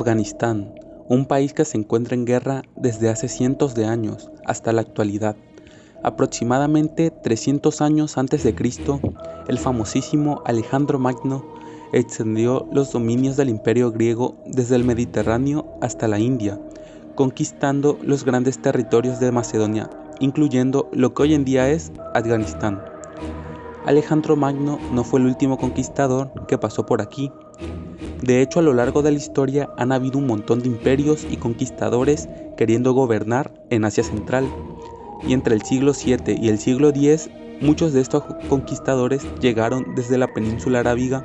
Afganistán, un país que se encuentra en guerra desde hace cientos de años hasta la actualidad. Aproximadamente 300 años antes de Cristo, el famosísimo Alejandro Magno extendió los dominios del Imperio griego desde el Mediterráneo hasta la India, conquistando los grandes territorios de Macedonia, incluyendo lo que hoy en día es Afganistán. Alejandro Magno no fue el último conquistador que pasó por aquí. De hecho, a lo largo de la historia han habido un montón de imperios y conquistadores queriendo gobernar en Asia Central. Y entre el siglo VII y el siglo X, muchos de estos conquistadores llegaron desde la península arábiga,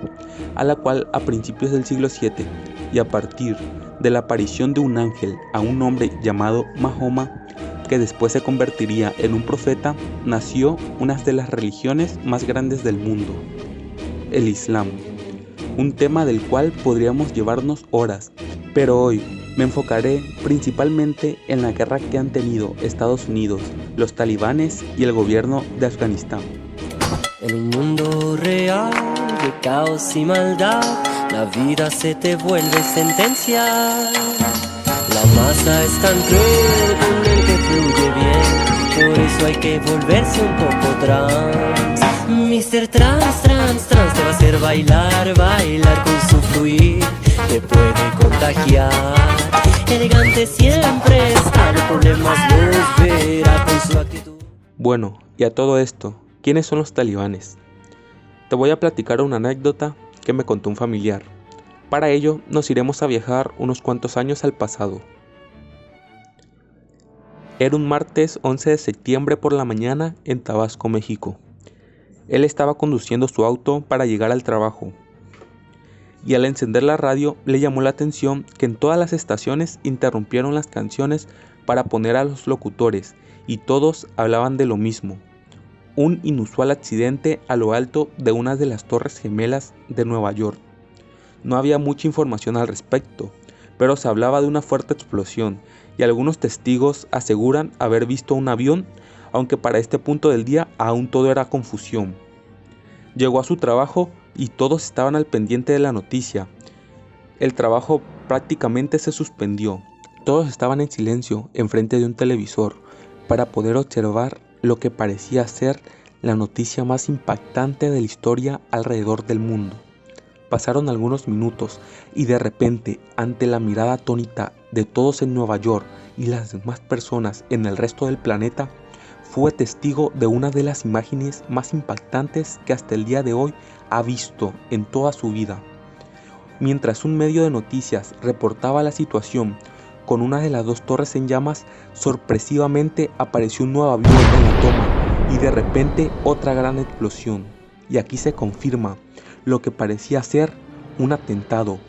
a la cual a principios del siglo VII y a partir de la aparición de un ángel a un hombre llamado Mahoma, que después se convertiría en un profeta, nació una de las religiones más grandes del mundo, el Islam. Un tema del cual podríamos llevarnos horas, pero hoy me enfocaré principalmente en la guerra que han tenido Estados Unidos, los talibanes y el gobierno de Afganistán. En un mundo real de caos y maldad, la vida se te vuelve sentencia. La masa es tan cruel con el que fluye bien, por eso hay que volverse un poco trans. Mr. Trans te va a hacer bailar con su fluir, te puede contagiar. Elegante siempre está, los problemas los verá con su actitud. Bueno, y a todo esto, ¿quiénes son los talibanes? Te voy a platicar una anécdota que me contó un familiar. Para ello, nos iremos a viajar unos cuantos años al pasado. Era un martes 11 de septiembre por la mañana en Tabasco, México. Él estaba conduciendo su auto para llegar al trabajo. Y al encender la radio le llamó la atención que en todas las estaciones interrumpieron las canciones para poner a los locutores y todos hablaban de lo mismo. Un inusual accidente a lo alto de una de las torres gemelas de Nueva York. No había mucha información al respecto, pero se hablaba de una fuerte explosión y algunos testigos aseguran haber visto un avión, aunque para este punto del día aún todo era confusión. Llegó a su trabajo y todos estaban al pendiente de la noticia. El trabajo prácticamente se suspendió. Todos estaban en silencio enfrente de un televisor para poder observar lo que parecía ser la noticia más impactante de la historia alrededor del mundo. Pasaron algunos minutos y de repente, ante la mirada atónita de todos en Nueva York y las demás personas en el resto del planeta, fue testigo de una de las imágenes más impactantes que hasta el día de hoy ha visto en toda su vida. Mientras un medio de noticias reportaba la situación con una de las dos torres en llamas, sorpresivamente apareció un nuevo avión en la toma y de repente otra gran explosión. Y aquí se confirma lo que parecía ser un atentado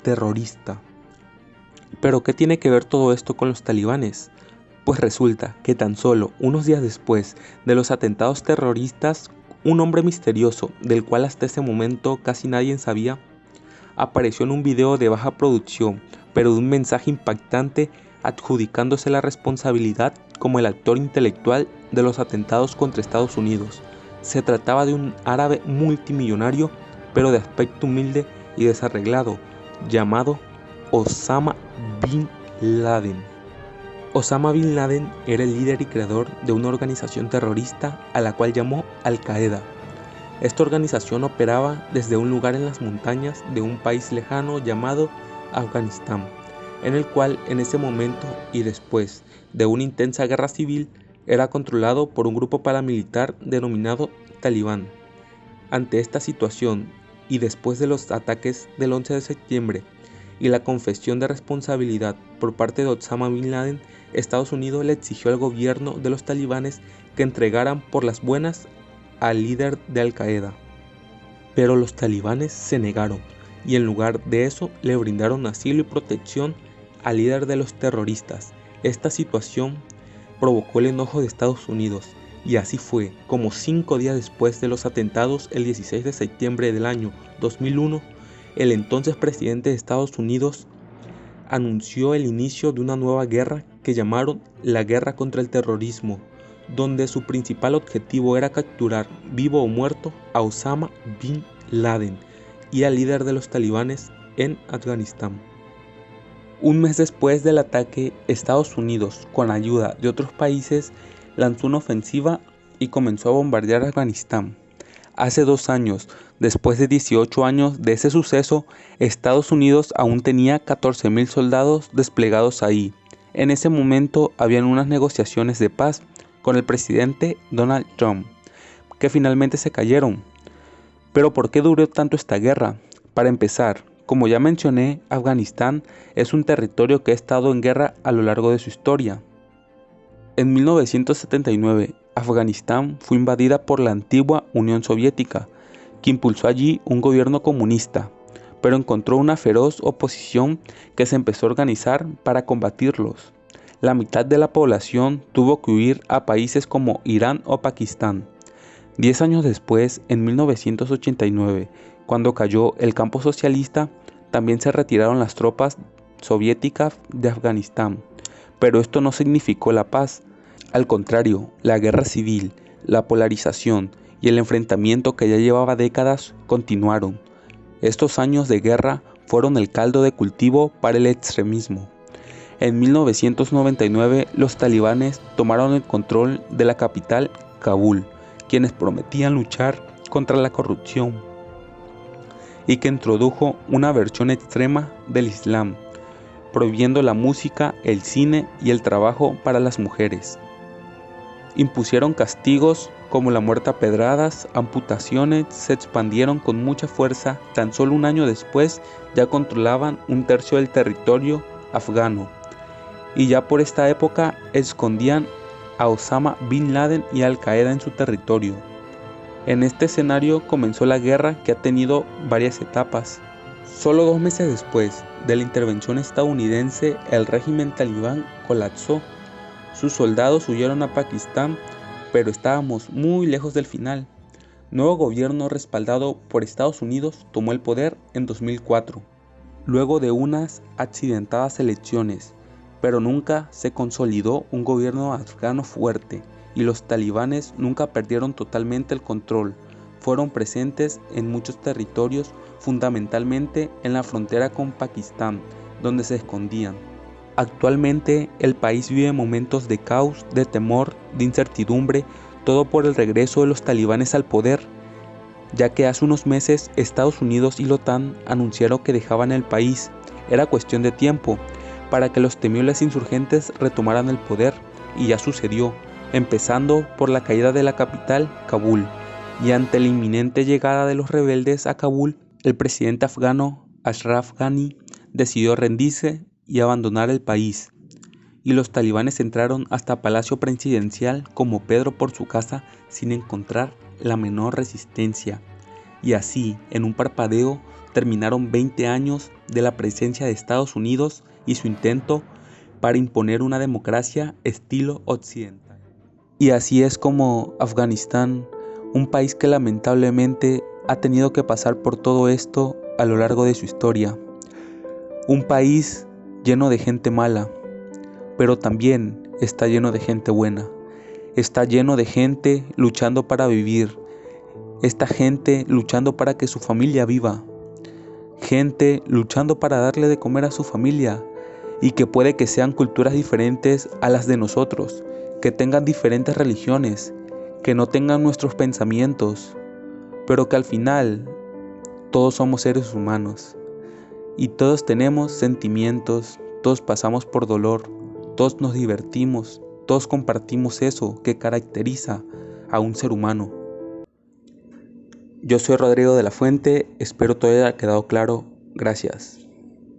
terrorista. ¿Pero qué tiene que ver todo esto con los talibanes? Pues resulta que tan solo unos días después de los atentados terroristas, un hombre misterioso, del cual hasta ese momento casi nadie sabía, apareció en un video de baja producción, pero de un mensaje impactante adjudicándose la responsabilidad como el actor intelectual de los atentados contra Estados Unidos. Se trataba de un árabe multimillonario, pero de aspecto humilde y desarreglado, llamado Osama Bin Laden. Osama Bin Laden era el líder y creador de una organización terrorista a la cual llamó Al-Qaeda. Esta organización operaba desde un lugar en las montañas de un país lejano llamado Afganistán, en el cual en ese momento y después de una intensa guerra civil era controlado por un grupo paramilitar denominado Talibán. Ante esta situación y después de los ataques del 11 de septiembre y la confesión de responsabilidad por parte de Osama Bin Laden, Estados Unidos le exigió al gobierno de los talibanes que entregaran por las buenas al líder de Al-Qaeda. Pero los talibanes se negaron y en lugar de eso le brindaron asilo y protección al líder de los terroristas. Esta situación provocó el enojo de Estados Unidos y así fue como 5 días después de los atentados, el 16 de septiembre del año 2001, el entonces presidente de Estados Unidos anunció el inicio de una nueva guerra que llamaron la Guerra contra el Terrorismo, donde su principal objetivo era capturar vivo o muerto a Osama Bin Laden y al líder de los talibanes en Afganistán. Un mes después del ataque, Estados Unidos, con la ayuda de otros países, lanzó una ofensiva y comenzó a bombardear Afganistán. Hace 2 años, después de 18 años de ese suceso, Estados Unidos aún tenía 14.000 soldados desplegados ahí. En ese momento habían unas negociaciones de paz con el presidente Donald Trump, que finalmente se cayeron. Pero ¿por qué duró tanto esta guerra? Para empezar, como ya mencioné, Afganistán es un territorio que ha estado en guerra a lo largo de su historia. En 1979, Afganistán fue invadida por la antigua Unión Soviética, que impulsó allí un gobierno comunista, pero encontró una feroz oposición que se empezó a organizar para combatirlos. La mitad de la población tuvo que huir a países como Irán o Pakistán. 10 años después, en 1989, cuando cayó el campo socialista, también se retiraron las tropas soviéticas de Afganistán. Pero esto no significó la paz. Al contrario, la guerra civil, la polarización y el enfrentamiento que ya llevaba décadas continuaron. Estos años de guerra fueron el caldo de cultivo para el extremismo. En 1999, los talibanes tomaron el control de la capital, Kabul, quienes prometían luchar contra la corrupción y que introdujo una versión extrema del Islam, prohibiendo la música, el cine y el trabajo para las mujeres. Impusieron castigos como la muerte a pedradas, amputaciones, se expandieron con mucha fuerza. Tan solo un año después ya controlaban 1/3 del territorio afgano, y ya por esta época escondían a Osama Bin Laden y Al Qaeda en su territorio. En este escenario comenzó la guerra, que ha tenido varias etapas. Solo 2 meses después de la intervención estadounidense, el régimen talibán colapsó. Sus soldados huyeron a Pakistán, pero estábamos muy lejos del final. Nuevo gobierno respaldado por Estados Unidos tomó el poder en 2004, luego de unas accidentadas elecciones, pero nunca se consolidó un gobierno afgano fuerte, y los talibanes nunca perdieron totalmente el control. Fueron presentes en muchos territorios, fundamentalmente en la frontera con Pakistán, donde se escondían. Actualmente el país vive momentos de caos, de temor, de incertidumbre, todo por el regreso de los talibanes al poder, ya que hace unos meses Estados Unidos y la OTAN anunciaron que dejaban el país. Era cuestión de tiempo para que los temibles insurgentes retomaran el poder, y ya sucedió, empezando por la caída de la capital, Kabul, y ante la inminente llegada de los rebeldes a Kabul, el presidente afgano Ashraf Ghani decidió rendirse y abandonar el país, y los talibanes entraron hasta Palacio Presidencial como Pedro por su casa sin encontrar la menor resistencia, y así, en un parpadeo, terminaron 20 años de la presencia de Estados Unidos y su intento para imponer una democracia estilo occidental. Y así es como Afganistán, un país que lamentablemente ha tenido que pasar por todo esto a lo largo de su historia. Un país lleno de gente mala, pero también está lleno de gente buena. Está lleno de gente luchando para vivir. Esta gente luchando para que su familia viva. Gente luchando para darle de comer a su familia, y que puede que sean culturas diferentes a las de nosotros, que tengan diferentes religiones, que no tengan nuestros pensamientos, pero que al final todos somos seres humanos y todos tenemos sentimientos, todos pasamos por dolor, todos nos divertimos, todos compartimos eso que caracteriza a un ser humano. Yo soy Rodrigo de la Fuente, espero todo haya quedado claro. Gracias.